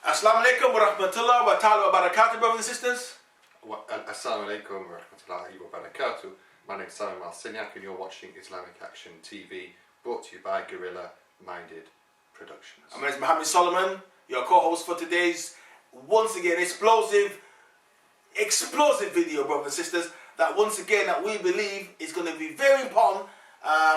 Assalamu alaikum wa rahmatullah wa ta'ala wa barakatuh, brothers and sisters. Assalamu alaikum wa rahmatullahi wa barakatuh. My name is Simon Marciniak and you're watching Islamic Action TV, brought to you by Gorilla Minded Productions. My name is Mohammed Solomon, your co-host for today's, once again, explosive video, brothers and sisters, that once again that we believe is going to be very important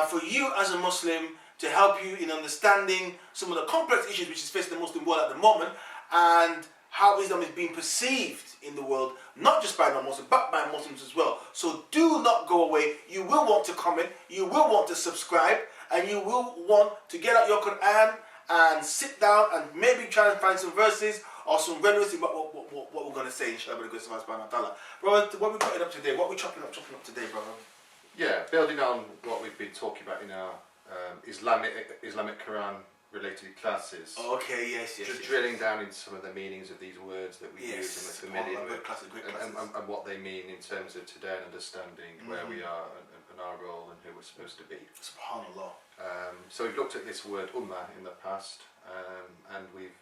for you as a Muslim, to help you in understanding some of the complex issues which is facing the Muslim world at the moment, and how Islam is being perceived in the world, not just by non-Muslims, but by Muslims as well. So do not go away. You will want to comment, you will want to subscribe, and you will want to get out your Quran and sit down and maybe try and find some verses or some relevance in what we're going to say, inshallah, by the grace of Allah subhanahu wa ta'ala. Brother, what are we putting up today? What are we chopping up today, brother? Yeah, building on what we've been talking about in our Islamic Quran related classes. Okay, yes. Drilling down into some of the meanings of these words that we use and we're familiar with, and what they mean in terms of today and understanding where we are and our role and who we're supposed to be. SubhanAllah. So we've looked at this word Ummah in the past, and we've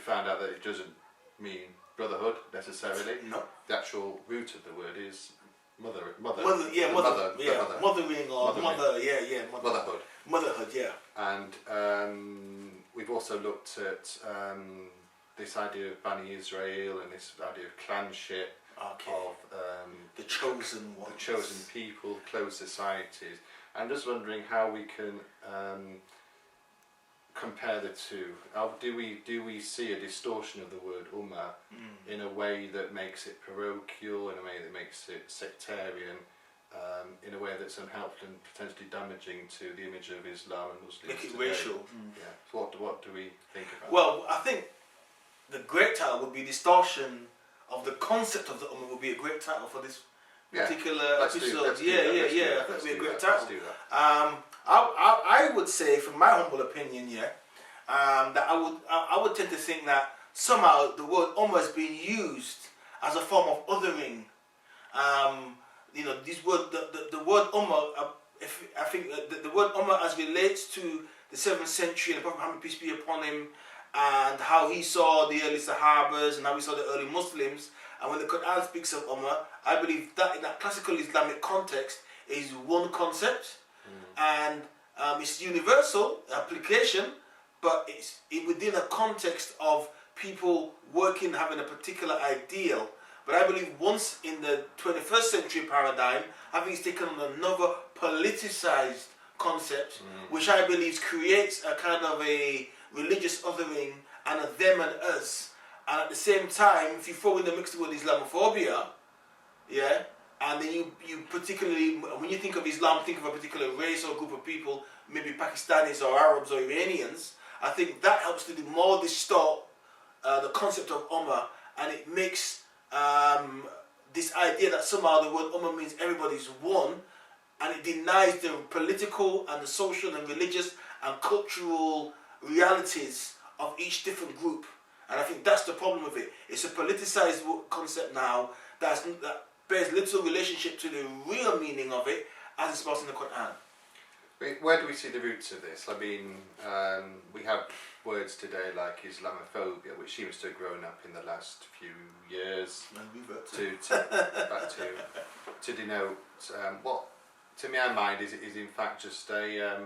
found out that it doesn't mean brotherhood necessarily. No. The actual root of the word is mothering or motherhood. Motherhood, yeah. And we've also looked at this idea of Bani Israel and this idea of clanship, of the chosen ones, the chosen people, closed societies. I'm just wondering how we can compare the two. Do we see a distortion of the word Ummah in a way that makes it parochial, in a way that makes it sectarian, in a way that's unhelpful and potentially damaging to the image of Islam and Muslims? Make it racial. Yeah. So what do we think about? Well, I think the great title would be distortion of the concept of the Ummah. Would be a great title for this particular episode. I think it would be a great title. Let's do that. I would say, from my humble opinion, that I would tend to think that somehow the word Ummah is being used as a form of othering. This word, the word Ummah, I think the word Ummah as relates to the 7th century and the Prophet Muhammad, peace be upon him, and how he saw the early Sahabas and how he saw the early Muslims. And when the Quran speaks of Ummah, I believe that in that classical Islamic context is one concept, and it's universal application, but it's within a context of people working, having a particular ideal. But I believe once in the 21st century paradigm, I think it's taken on another politicized concept, which I believe creates a kind of a religious othering and a them and us. And at the same time, if you throw in the mix with Islamophobia, and then you particularly, when you think of Islam, think of a particular race or group of people, maybe Pakistanis or Arabs or Iranians, I think that helps to more distort the concept of Ummah, and it makes this idea that somehow the word Ummah means everybody's one, and it denies the political and the social and religious and cultural realities of each different group. And I think that's the problem with it. It's a politicized concept now that bears little relationship to the real meaning of it as it's expressed in the Quran. Where do we see the roots of this? I mean, we have words today like Islamophobia, which seems to have grown up in the last few years to denote what, to my mind, is in fact just a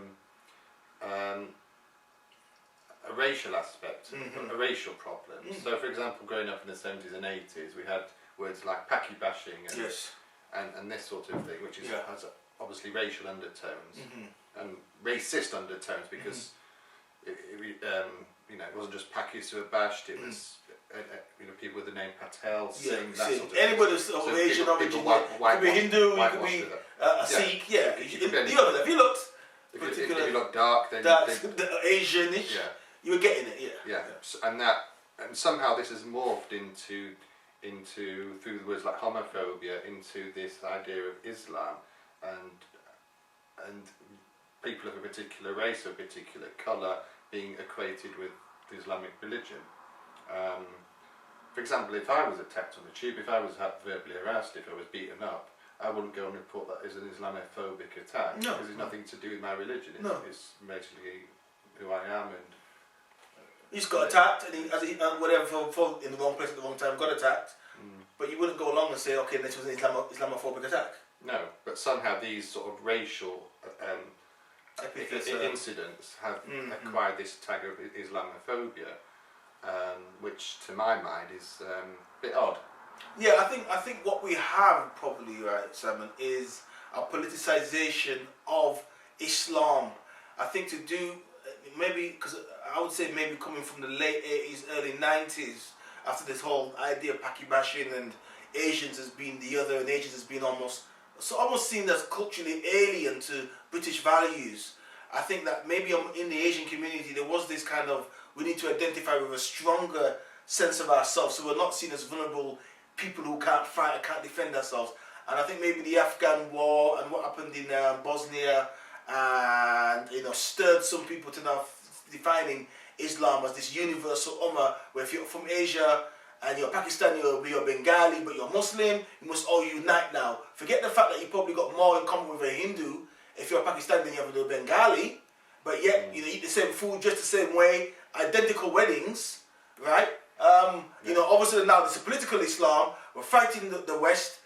racial aspect, a racial problem. So, for example, growing up in the 70s and 80s, we had words like Paki bashing and this sort of thing, which has obviously racial undertones and racist undertones, because it wasn't just Pakis who were bashed; it was people with the name Patel saying that sort of anybody of Asian origin, you could be Hindu, you could be a Sikh, If you look dark, then Asianish, you were getting it, and somehow this has morphed into through the words like homophobia into this idea of Islam and people of a particular race or a particular colour being equated with the Islamic religion. For example, if I was attacked on the tube, if I was verbally harassed, if I was beaten up, I wouldn't go and report that as an Islamophobic attack, because it's nothing to do with my religion. It's basically who I am and He just got attacked, and whatever, for in the wrong place at the wrong time, got attacked. But you wouldn't go along and say, okay, this was an Islamophobic attack. No, but somehow these sort of racial incidents have acquired this tag of Islamophobia, which to my mind is a bit odd. Yeah, I think what we have probably, right, Simon, is a politicization of Islam. I think to do, maybe, because I would say maybe coming from the late 80s, early 90s, after this whole idea of Paki bashing and Asians as being the other, and Asians as being almost seen as culturally alien to British values. I think that maybe in the Asian community there was this kind of, we need to identify with a stronger sense of ourselves, so we're not seen as vulnerable people who can't fight or can't defend ourselves. And I think maybe the Afghan war and what happened in Bosnia, and stirred some people to now defining Islam as this universal ummah, where if you're from Asia and you're Pakistani or you're Bengali but you're Muslim, you must all unite now. Forget the fact that you probably got more in common with a Hindu if you're Pakistani than you have with a Bengali, but yet eat the same food, just the same way, identical weddings, right? Obviously now there's a political Islam. We're fighting the West,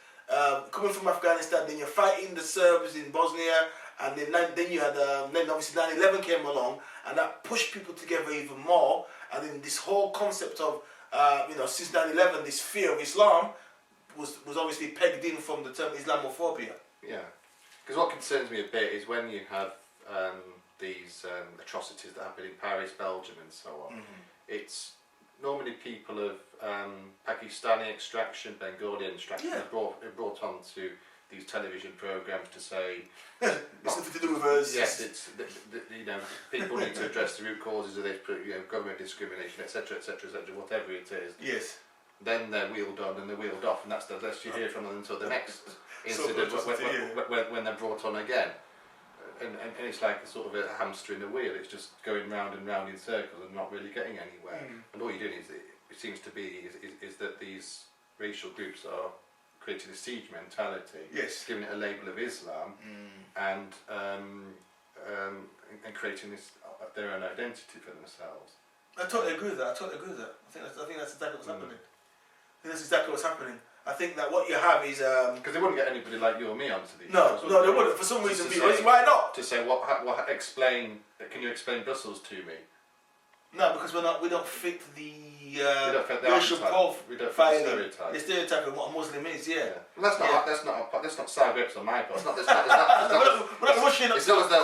coming from Afghanistan. Then you're fighting the Serbs in Bosnia, and then you had then obviously 9/11 came along, and that pushed people together even more. And then this whole concept of since 9/11, this fear of Islam was obviously pegged in from the term Islamophobia. Yeah, because what concerns me a bit is when you have these atrocities that happen in Paris, Belgium, and so on. It's normally people of Pakistani extraction, Bengali extraction, are brought onto these television programs to say it's nothing to do with us. Yes, it's people need to address the root causes of this, government discrimination, etc., etc., etc., whatever it is. Yes. Then they're wheeled on and they're wheeled off, and that's the less you hear from them until the next incident when they're brought on again. And it's like a sort of a hamster in a wheel. It's just going round and round in circles and not really getting anywhere. And all you're doing is, it seems to be, is that these racial groups are creating a siege mentality, giving it a label of Islam, and creating this their own identity for themselves. I totally agree with that. I think that's exactly what's happening. I think that's exactly what's happening. I think that what you have is because they wouldn't get anybody like you or me onto these. No, they wouldn't. For some reason, why not? To say can you explain Brussels to me? No, because we don't fit the racial profile. We don't fit the stereotype of what a Muslim is. Yeah. Well, that's not side grips on my part. It's not as though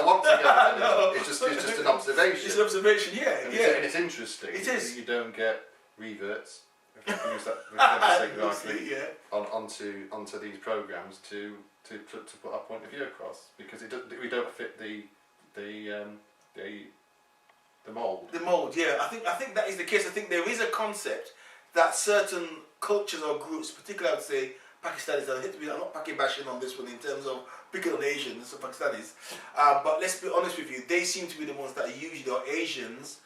I want to get No. It's just an observation. It's an observation. And it's interesting. It is. You don't get reverts. If I can use that onto these programs to put our point of view across, because we don't fit the mould. The mould, yeah. I think that is the case. I think there is a concept that certain cultures or groups, particularly I would say Pakistanis, I'm not Paki bashing on this one in terms of picking on Asians, so Pakistanis, but let's be honest with you, they seem to be the ones that are usually, or Asians,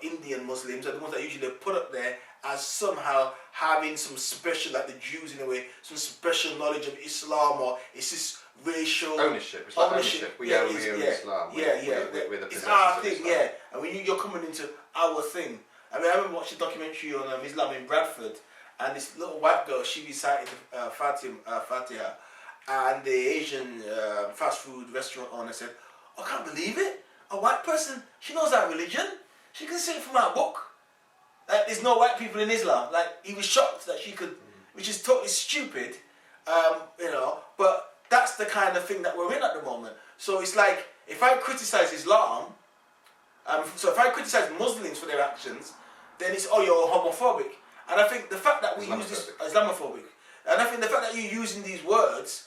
Indian Muslims, are the ones that usually put up there as somehow having some special, like the Jews in a way, some special knowledge of Islam, or it's this racial ownership. It's like ownership. We own Islam. We're the it's our of thing, Islam. And when you're coming into our thing. I mean, I remember watching a documentary on Islam in Bradford, and this little white girl, she recited Fatiha, and the Asian fast food restaurant owner said, "I can't believe it. A white person, she knows our religion. She can say it from our book. Like, there's no white people in Islam." Like, he was shocked that she could, which is totally stupid, but that's the kind of thing that we're in at the moment. So it's like, if I criticize Islam, so if I criticize Muslims for their actions, then it's, oh, you're homophobic. And I think the fact that we use this, Islamophobic, and I think the fact that you're using these words,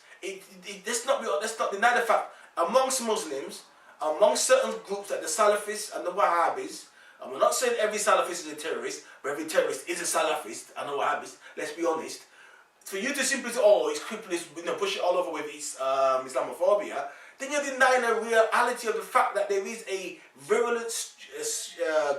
let's not deny the fact, amongst Muslims, amongst certain groups like the Salafists and the Wahhabis, and we're not saying every Salafist is a terrorist, but every terrorist is a Salafist and a Wahhabist, let's be honest. For you to simply say, oh, it's crippled, push it all over with Islamophobia, then you're denying the reality of the fact that there is a virulent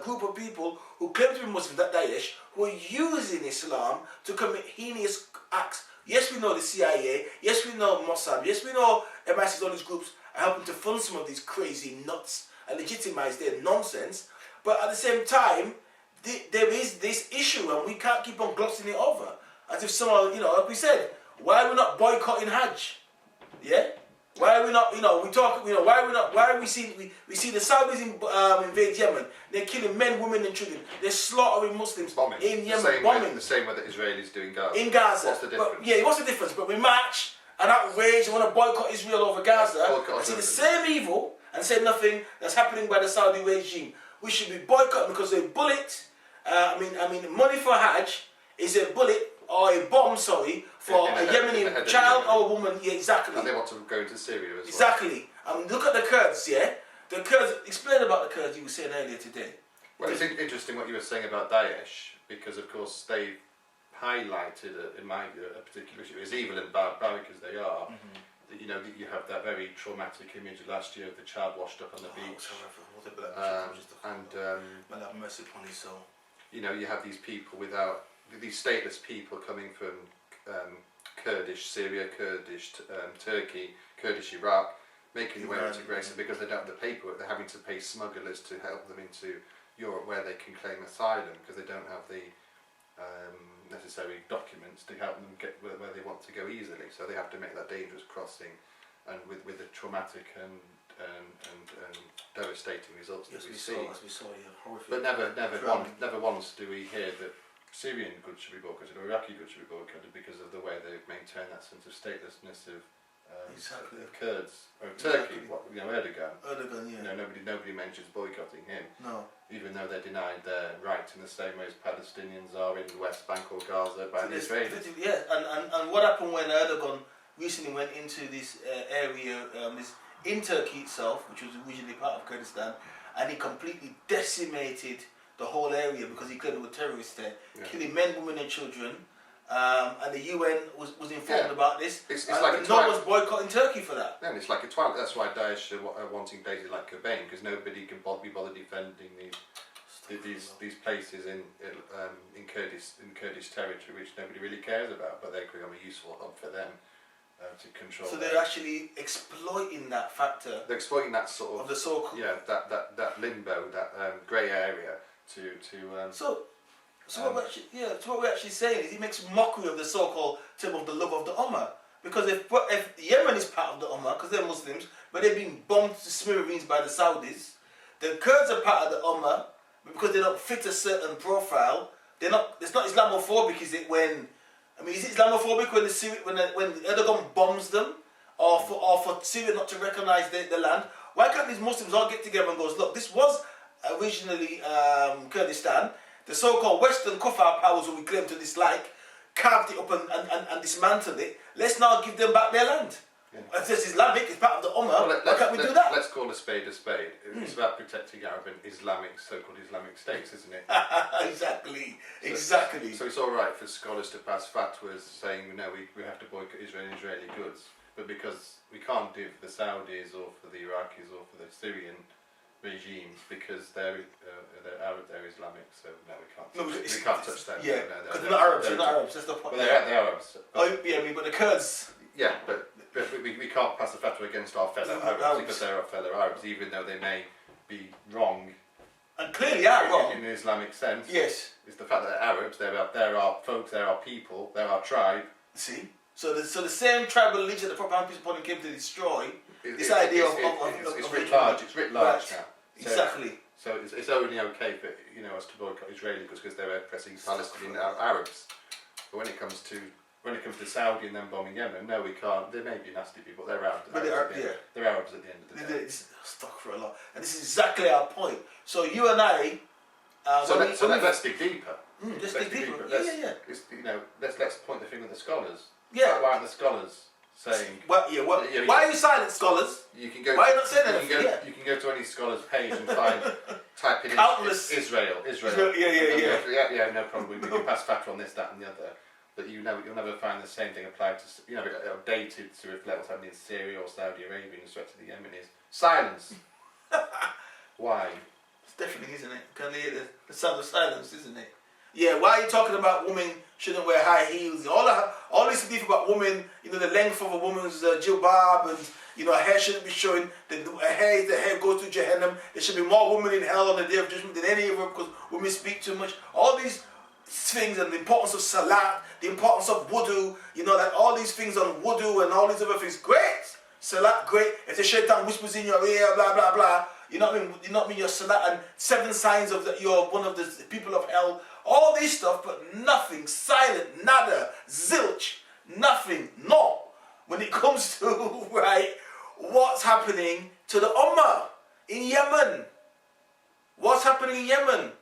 group of people who claim to be Muslims, that Daesh, who are using Islam to commit heinous acts. Yes, we know the CIA, yes, we know Mossad, yes, we know MI6, all these groups are helping to fund some of these crazy nuts and legitimize their nonsense. But at the same time, there is this issue, and we can't keep on glossing it over as if someone, like we said, why are we not boycotting Hajj? Yeah. Why are we not? We talk. Why are we not? Why are we see? We see the Saudis invade Yemen. They're killing men, women, and children. They're slaughtering Muslims Bombing. in Yemen. Bombing The same way that Israelis do in Gaza. In Gaza. What's the difference? What's the difference? But we march and outrage and want to boycott Israel over Gaza. And see the same evil and say nothing that's happening by the Saudi regime. We should be boycotting because a bullet. Money for Hajj is a bullet. Or a bomb, for a Yemeni child or a woman. Yeah, exactly. And they want to go into Syria as well. Exactly. Look at the Kurds, yeah? The Kurds, explain about the Kurds you were saying earlier today. Well, it's interesting what you were saying about Daesh, because of course they highlighted, in my view, a particular issue, as evil and barbaric as they are. Mm-hmm. You have that very traumatic image last year of the child washed up on the beach. May have mercy upon his soul. You have these people these stateless people coming from Kurdish Syria, Kurdish Turkey, Kurdish Iraq, making their way into Greece, and because they don't have the paperwork, they're having to pay smugglers to help them into Europe where they can claim asylum because they don't have the necessary documents to help them get where they want to go easily. So they have to make that dangerous crossing, and with the traumatic and devastating results that we see. As we saw, horrific. But never once do we hear that Syrian goods should be boycotted or Iraqi goods should be boycotted because of the way they've maintained that sense of statelessness of Kurds or Turkey. Erdogan. Yeah. Nobody mentions boycotting him. No. Even though they're denied their right in the same way as Palestinians are in the West Bank or Gaza by the Israelis. Yeah, and what happened when Erdogan recently went into this area, in Turkey itself, which was originally part of Kurdistan, and he completely decimated the whole area because he claimed there were terrorists there, killing men, women and children, and the UN was informed about this. It's like no one's boycotting Turkey for that. No, it's like a twilight. That's why Daesh are wanting places like Kobane, because nobody can be bothered defending these places in Kurdish territory, which nobody really cares about, but they're become a useful hub for them to control. So they're actually exploiting that factor. They're exploiting that sort of the so-called that limbo, that grey area. So what we're actually saying is he makes mockery of the so-called term of the love of the Ummah, because if Yemen is part of the Ummah because they're Muslims, but they're being bombed to smithereens by the Saudis, the Kurds are part of the Ummah because they don't fit a certain profile. They're not. It's not Islamophobic, is it? Is it Islamophobic when Erdogan bombs them, or for Syria not to recognise the land? Why can't these Muslims all get together and go, look, this was originally Kurdistan. The so-called Western Kuffar powers who we claim to dislike carved it up and dismantled it. Let's now give them back their land. If it's Islamic, it's part of the Ummah. Why can't we do that? Let's call a spade a spade. It's about protecting Arab and so-called Islamic states, isn't it? Exactly. So it's all right for scholars to pass fatwas saying, we have to boycott Israeli goods, but because we can't do it for the Saudis or for the Iraqis or for the Syrian regimes because they're Arab, they're Islamic, so no, we can't touch them. Yeah, because they're not Arabs. They're not Arabs. That's the point. Well, they're Arabs. But the Kurds. Yeah, but we can't pass a fatwa against our fellow Arabs because they're our fellow Arabs, even though they may be wrong. And clearly are wrong. In an Islamic sense. Yes. It's the fact that they're Arabs, they're our folks, they're our people, they're our tribe. See? So the same tribal religion that the Prophet Muhammad came to destroy, this idea of it's writ large. It's writ large now. Exactly. So it's only okay for us to boycott Israeli because they're oppressing Palestinian Arabs. But when it comes to Saudi and them bombing Yemen, no, we can't. They may be nasty people, but they're Arabs. They're Arabs at the end of the day. It's stuck for a lot, and this is exactly our point. So you and I. Let's dig deeper. Let's dig deeper. Let's point the finger at the scholars. Yeah. Why aren't the scholars saying? Why are you silent, scholars? You can go. Why are you not saying anything? You can go to any scholar's page and type in Israel. Yeah, no problem. We can pass fatwa on this, that, and the other. But you'll never find the same thing applied to updated to reflect what's happening in Syria or Saudi Arabia and threat to the Yemenis. Silence. Why? It's deafening, isn't it? Can you hear the sound of silence, isn't it? Yeah, why are you talking about women shouldn't wear high heels? All this beef about women, the length of a woman's jilbab You know, hair shouldn't be showing. The hair goes to Jahannam. There should be more women in hell on the day of judgment than any of them because women speak too much. All these things and the importance of salat, the importance of wudu, you know, like all these things on wudu and all these other things. Great. Salat, great. If the shaitan whispers in your ear, blah, blah, blah. You know what I mean? You know what I mean? Your salat and 7 signs of that you're one of the people of hell. All these stuff, but nothing. Silent, nada, zilch, nothing. No. When it comes to, right, what's happening to the Ummah in Yemen? What's happening in Yemen?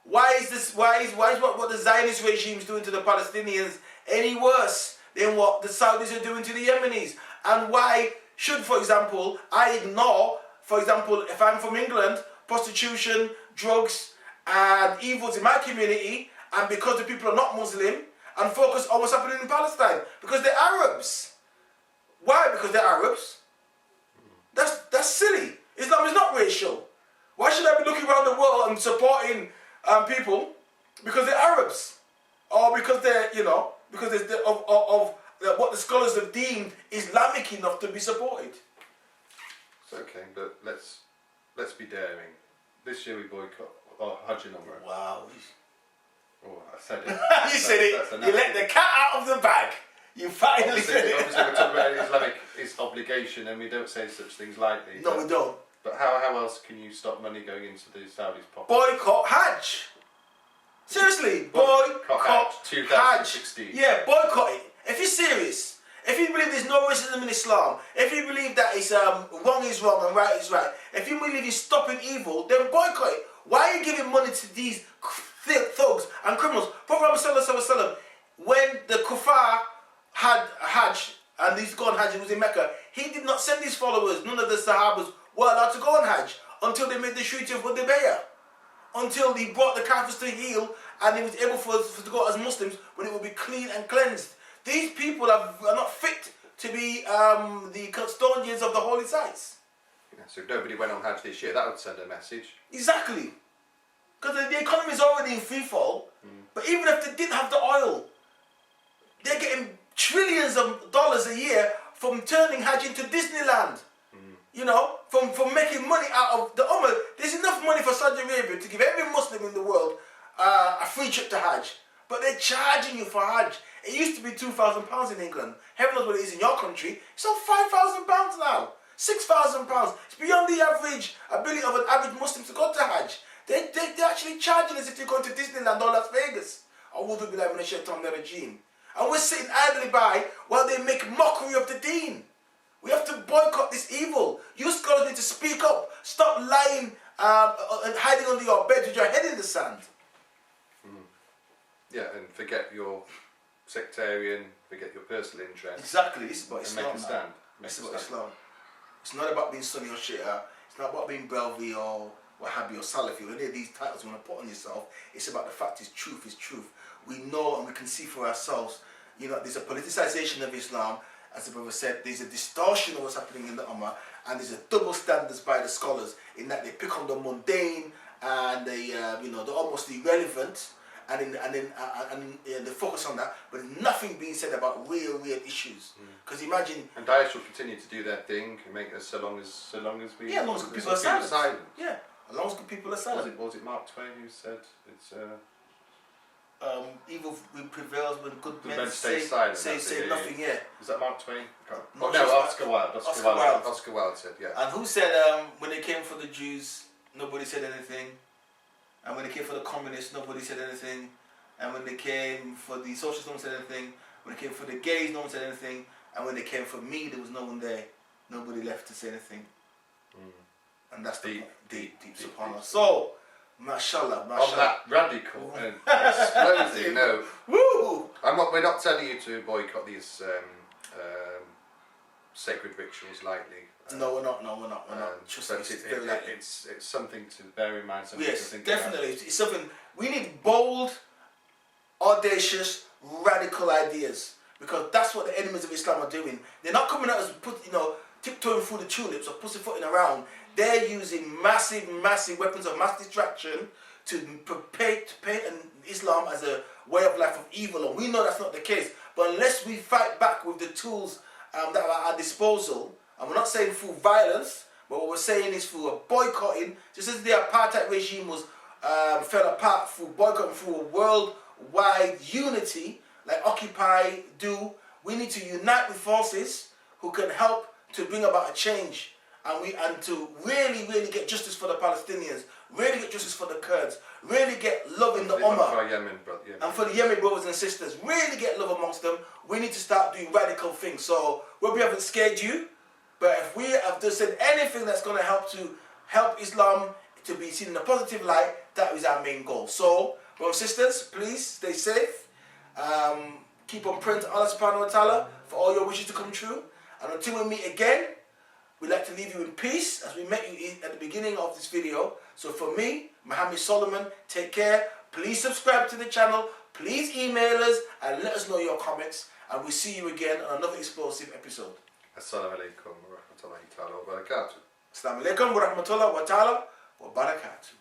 Why is what the Zionist regime is doing to the Palestinians any worse than what the Saudis are doing to the Yemenis? And why should, for example, I ignore, for example, if I'm from England, prostitution, drugs, and evils in my community, and because the people are not Muslim, and focus on what's happening in Palestine? Because they're Arabs. Why? Because they're Arabs. That's silly. Islam is not racial. Why should I be looking around the world and supporting people because they're Arabs, or because they're, you know, because of what the scholars have deemed Islamic enough to be supported? It's okay, but let's be daring. This year we boycott Hajj and Ummah. Wow. Oh, I said it. You said it. You let the cat out of the bag. You finally said it. Obviously, we're talking about Islamic obligation, and we don't say such things lightly. No, we don't. But how else can you stop money going into the Saudis' pocket? Boycott Hajj. Seriously, boycott Hajj 2016. Yeah, boycott it. If you're serious, if you believe there's no racism in Islam, if you believe that it's wrong is wrong and right is right, if you believe you're stopping evil, then boycott it. Why are you giving money to these thugs and criminals? Prophet ﷺ, when the kuffar had Hajj and he's gone Hajj, he was in Mecca, he did not send his followers, none of the Sahabas were allowed to go on Hajj until they made the Treaty of Hudaybiyah, until he brought the Kafirs to heel and he was able for us to go as Muslims when it would be clean and cleansed. These people are not fit to be the custodians of the holy sites. Yeah, so if nobody went on Hajj this year, that would send a message. Exactly. Because the economy is already in free fall, but even if they didn't have the oil, they're getting trillions of dollars a year from turning Hajj into Disneyland. You know, from making money out of the Ummah. There's enough money for Saudi Arabia to give every Muslim in the world a free trip to Hajj. But they're charging you for Hajj. It used to be £2,000 in England. Heaven knows what it is in your country. It's on £5,000 now. £6,000. It's beyond the average ability of an average Muslim to go to Hajj. They're actually charging us if you're going to Disneyland or Las Vegas. A'udhu billahi minash shaitanir rajim. And we're sitting idly by while they make mockery of the deen. We have to boycott this evil. You scholars need to speak up. Stop lying and hiding under your bed with your head in the sand. Yeah, and forget your sectarian, forget your personal interests. Exactly, this is about Islam. Make a stand. This is about Islam. It's not about being Sunni or Shia. It's not about being Belvi or Wahhabi or Salafi or any of these titles you want to put on yourself. It's about the fact is truth is truth. We know and we can see for ourselves, you know, there's a politicization of Islam. As the brother said, there's a distortion of what's happening in the Ummah, and there's a double standards by the scholars in that they pick on the mundane and they, you know, they're almost irrelevant, and they focus on that, but nothing being said about real issues. Because imagine. And Daesh will continue to do their thing and make us so long as we. Yeah, as long as people are silent. Yeah, as long as people are silent. Was it Mark Twain who said it's? Evil prevails when good men stay silent. Say nothing. Yeah. Is that Mark Twain? No, Oscar Wilde. Oscar Wilde said, yeah. And who said when they came for the Jews, nobody said anything, and when they came for the communists, nobody said anything, and when they came for the socialists, no one said anything. When they came for the gays, no one said anything, and when they came for me, there was no one there. Nobody left to say anything. And that's deep subhanAllah. So. Mashallah. On that radical and explosive note, we're not telling you to boycott these sacred rituals lightly. No, we're not. Trust me, it's something to bear in mind. Yes, to think definitely. About. It's something we need: bold, audacious, radical ideas, because that's what the enemies of Islam are doing. They're not coming out as tiptoeing through the tulips or pussyfooting around. They're using massive weapons of mass distraction to paint Islam as a way of life of evil, and we know that's not the case. But unless we fight back with the tools that are at our disposal, And we're not saying through violence, but what we're saying is through a boycotting. Just as the apartheid regime was fell apart through boycotting, through a worldwide unity, like Occupy do, we need to unite with forces who can help to bring about a change. And to really get justice for the Palestinians, really get justice for the Kurds, really get love in the Ummah. And for the Yemen brothers and sisters, really get love amongst them. We need to start doing radical things. So we haven't scared you, but if we have just said anything that's going to help Islam to be seen in a positive light, that is our main goal. So, brothers and sisters, please stay safe. Keep on praying to Allah subhanahu wa ta'ala for all your wishes to come true. And until we meet again, we'd like to leave you in peace as we met you at the beginning of this video. So for me, Mohammed Solomon, take care. Please subscribe to the channel. Please email us and let us know your comments. And we'll see you again on another explosive episode. Assalamu alaikum wa rahmatullahi wa barakatuh. Assalamu alaikum wa rahmatullahi wa barakatuh.